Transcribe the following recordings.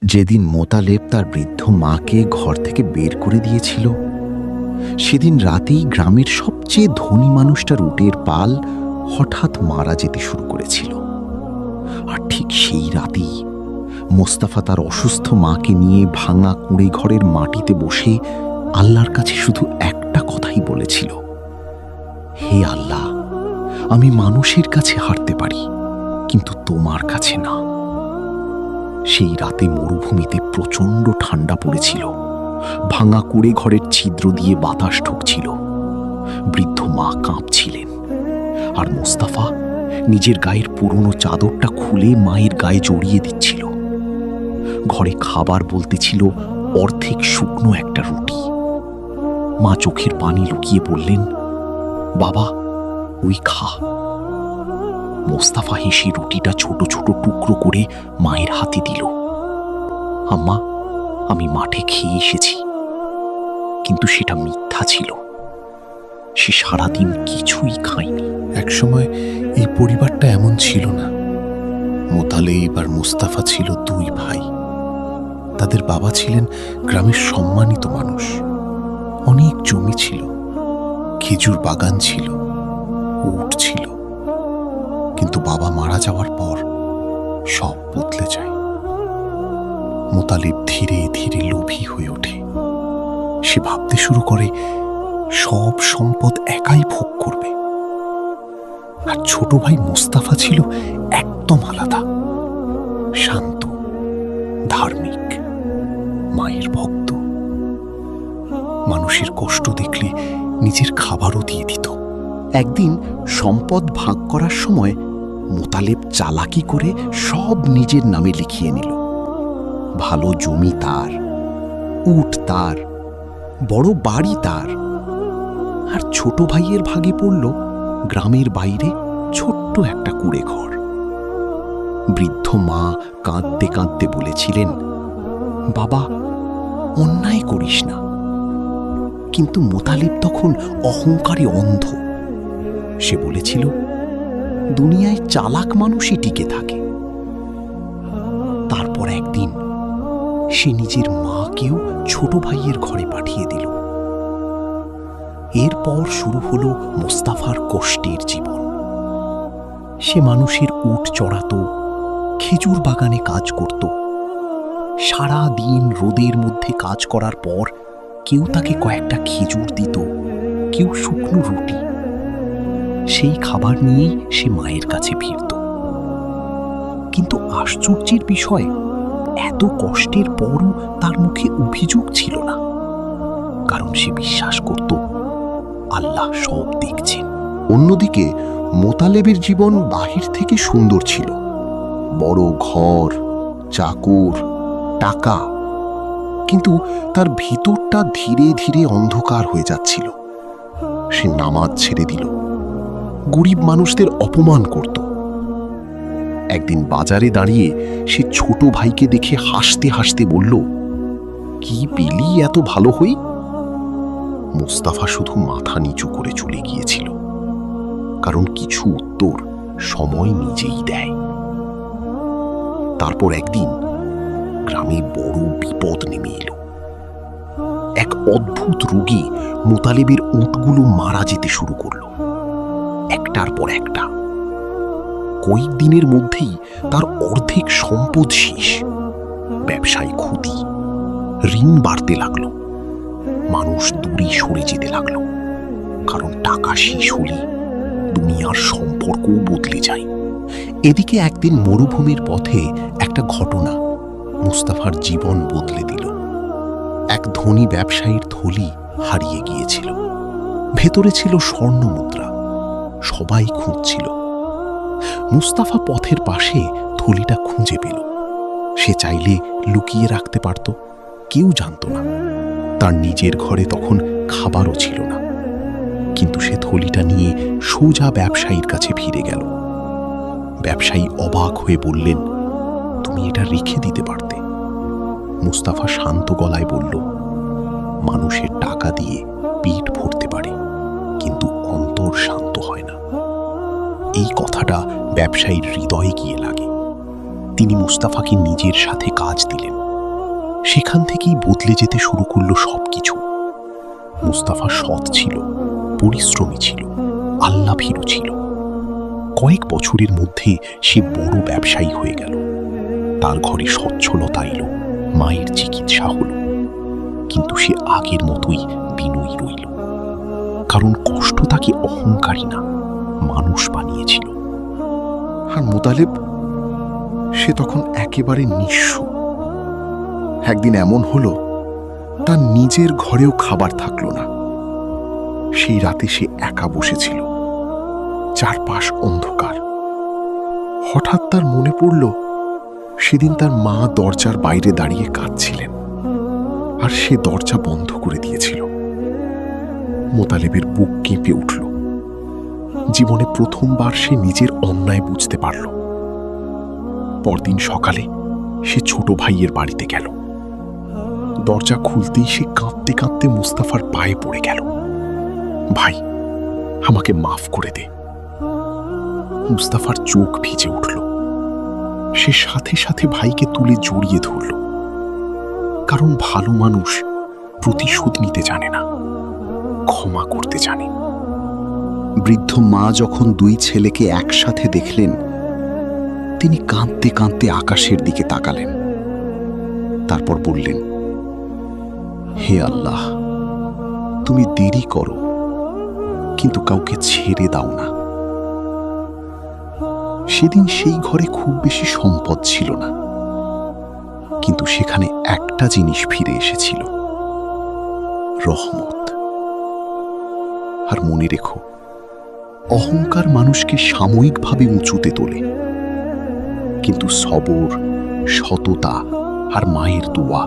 যেদিন মোতালেব তার বৃদ্ধ মাকে ঘর থেকে বের করে দিয়েছিল, সেদিন রাতেই গ্রামের সবচেয়ে ধনী মানুষটার উটের পাল হঠাৎ মারা যেতে শুরু করেছিল। আর ঠিক সেই রাতেই মোস্তাফা তার অসুস্থ মাকে নিয়ে ভাঙা কুঁড়ে ঘরের মাটিতে বসে আল্লাহর কাছে শুধু একটা কথাই বলেছিল, হে আল্লাহ, আমি মানুষের কাছে হারতে পারি, কিন্তু তোমার কাছে না। সেই রাতে মরুভূমিতে প্রচণ্ড ঠান্ডা পড়েছিল। ভাঙা কুঁড়ে ঘরের ছিদ্র দিয়ে বাতাস ঢুকছিল। বৃদ্ধ মা কাঁপছিলেন, আর মোস্তাফা নিজের গায়ের পুরনো চাদরটা খুলে মায়ের গায়ে জড়িয়ে দিচ্ছিল। ঘরে খাবার বলতে ছিল অর্ধেক শুকনো একটা রুটি। মা চোখের পানি লুকিয়ে বললেন, বাবা, ওই খা। মোস্তাফা হেসে রুটিটা ছোট ছোট টুকরো করে মায়ের হাতে দিল। আম্মা, আমি মাঠে খেয়ে এসেছি। কিন্তু সেটা মিথ্যা ছিল। সে সারাদিন কিছুই খায়নি। একসময় এই পরিবারটা এমন ছিল না। মোতালেব আর মুস্তাফা ছিল দুই ভাই। তাদের বাবা ছিলেন গ্রামের সম্মানিত মানুষ। অনেক জমি ছিল, খেজুর বাগান ছিল, উট ছিল। কিন্তু বাবা মারা যাওয়ার পর সব বদলে যায়। মোতালেব ধীরে ধীরে লোভী হয়ে ওঠে। সে ভাবতে শুরু করে সব সম্পদ একাই ভোগ করবে। আর ছোট ভাই মুস্তাফা ছিল একদম আলাদা, শান্ত, ধার্মিক, মায়ের ভক্ত। মানুষের কষ্ট দেখলে নিজের খাবারও দিয়ে দিত। একদিন সম্পদ ভাগ করার সময় মোতালেব চালাকি করে সব নিজের নামে লিখিয়ে নিল। ভালো জমি তার, উট তার, বড় বাড়ি তার। আর ছোট ভাইয়ের ভাগে পড়ল গ্রামের বাইরে ছোট্ট একটা কুঁড়ে ঘর। বৃদ্ধ মা কাঁদতে কাঁদতে বলেছিলেন, বাবা, অন্যায় করিস না। কিন্তু মোতালেব তখন অহংকারে অন্ধ। সে বলেছিল, দুনিয়ায় চালাক মানুষই টিকে থাকে। তারপর একদিন সে নিজের মাকেও ছোট ভাইয়ের ঘরে পাঠিয়ে দিল। এরপর শুরু হলো মোস্তাফার কষ্টের জীবন। সে মানুষের উট চড়াতো, খেজুর বাগানে কাজ করত। সারা দিন রোদের মধ্যে কাজ করার পর কেউ তাকে কয়েকটা খেজুর দিত, কেউ শুকনো রুটি। সেই খাবার নিয়েই সে মায়ের কাছে ফিরত। কিন্তু আশ্চর্যের বিষয়, এত কষ্টের পরও তার মুখে অভিযোগ ছিল না। কারণ সে বিশ্বাস করত, আল্লাহ সব দেখছেন। অন্যদিকে মোতালেবের জীবন বাহির থেকে সুন্দর ছিল। বড় ঘর, চাকর, টাকা। কিন্তু তার ভিতরটা ধীরে ধীরে অন্ধকার হয়ে যাচ্ছিল। সে নামাজ ছেড়ে দিল, গরিব মানুষদের অপমান করত। একদিন বাজারে দাঁড়িয়ে সে ছোট ভাইকে দেখে হাসতে হাসতে বলল, কি পেলি এত ভালো হই? মোস্তাফা শুধু মাথা নিচু করে চলে গিয়েছিল, কারণ কিছু উত্তর সময় নিজেই দেয়। তারপর একদিন গ্রামে বড় বিপদ নেমে এলো। এক অদ্ভুত রোগে মোতালেবের উটগুলো মারা যেতে শুরু করলো, একটার পর একটা। কয়েকদিনের মধ্যেই তার অর্ধেক সম্পদ শেষ। ব্যবসায় ক্ষতি, ঋণ বাড়তে লাগলো। মানুষ দূরে সরে যেতে লাগলো, কারণ টাকা শেষ হলে দুনিয়ার সম্পর্কও বদলে যায়। এদিকে একদিন মরুভূমির পথে একটা ঘটনা মুস্তাফার জীবন বদলে দিল। এক ধনী ব্যবসায়ীর থলি হারিয়ে গিয়েছিল। ভেতরে ছিল স্বর্ণ মুদ্রা। সবাই খুঁজছিল। মুস্তাফা পথের পাশে থলিটা খুঁজে পেল। সে চাইলে লুকিয়ে রাখতে পারত, কেউ জানত না। তার নিজের ঘরে তখন খাবারও ছিল না। কিন্তু সে থলিটা নিয়ে সোজা ব্যবসায়ীর কাছে ফিরে গেল। ব্যবসায়ী অবাক হয়ে বললেন, তুমি এটা রেখে দিতে পারতে। মুস্তাফা শান্ত গলায় বলল, মানুষের টাকা দিয়ে পেট ভরতে পারে, কিন্তু অন্তর শান্ত হয় না। এই কথাটা ব্যবসায়ীর হৃদয়ে গিয়ে লাগে। তিনি মুস্তাফাকে নিজের সাথে কাজ দিলেন। সেখান থেকেই বদলে যেতে শুরু করলো সবকিছু। মুস্তাফা সৎ ছিল, পরিশ্রমী ছিল, আল্লাভীরু ছিল। কয়েক বছরের মধ্যে সে বড় ব্যবসায়ী হয়ে গেল। তার ঘরে সচ্ছলতা এলো, মায়ের চিকিৎসা হলো। কিন্তু সে আগের মতোই বিনয়ী রইল, কারণ কষ্ট তাকে অহংকারী না, মানুষ বানিয়েছিল। আর মোতালেব, সে তখন একেবারে নিঃস্ব। একদিন এমন হলো, তার নিজের ঘরেও খাবার থাকলো না। সেই রাতে সে একা বসেছিল, চারপাশ অন্ধকার। হঠাৎ তার মনে পড়ল, সেদিন তার মা দরজার বাইরে দাঁড়িয়ে কাঁদছিলেন, আর সে দরজা বন্ধ করে দিয়েছিল। মোতালেবের বুক কেঁপে উঠল। জীবনে প্রথমবার সে নিজের অন্যায় বুঝতে পারল। পরদিন সকালে সে ছোট ভাইয়ের বাড়িতে গেল। দরজা খুলতেই সে কাঁদতে কাঁদতে মুস্তাফার পায়ে পড়ে গেল। ভাই, আমাকে মাফ করে দে। মুস্তাফার চোখ ভিজে উঠল। সে সাথে সাথে ভাইকে তুলে জড়িয়ে ধরল, কারণ ভালো মানুষ প্রতিশোধ নিতে জানে না, ক্ষমা করতে জানে। বৃদ্ধ মা যখন দুই ছেলেকে একসাথে দেখলেন, তিনি কাঁদতে কাঁদতে আকাশের দিকে তাকালেন। তারপর বললেন, হে আল্লাহ, তুমি দেরি করো, কিন্তু কাউকে ছেড়ে দাও না। সেদিন সেই ঘরে খুব বেশি সম্পদ ছিল না, কিন্তু সেখানে একটা জিনিস ফিরে এসেছিল, রহমত। আর মনে রেখো, অহংকার মানুষকে সাময়িকভাবে উঁচুতে তোলে, কিন্তু সবর, সততা আর মায়ের দোয়া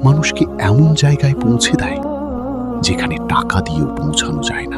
মানুষকে এমন জায়গায় পৌঁছে দেয় যেখানে টাকা দিয়েও পৌঁছানো যায় না।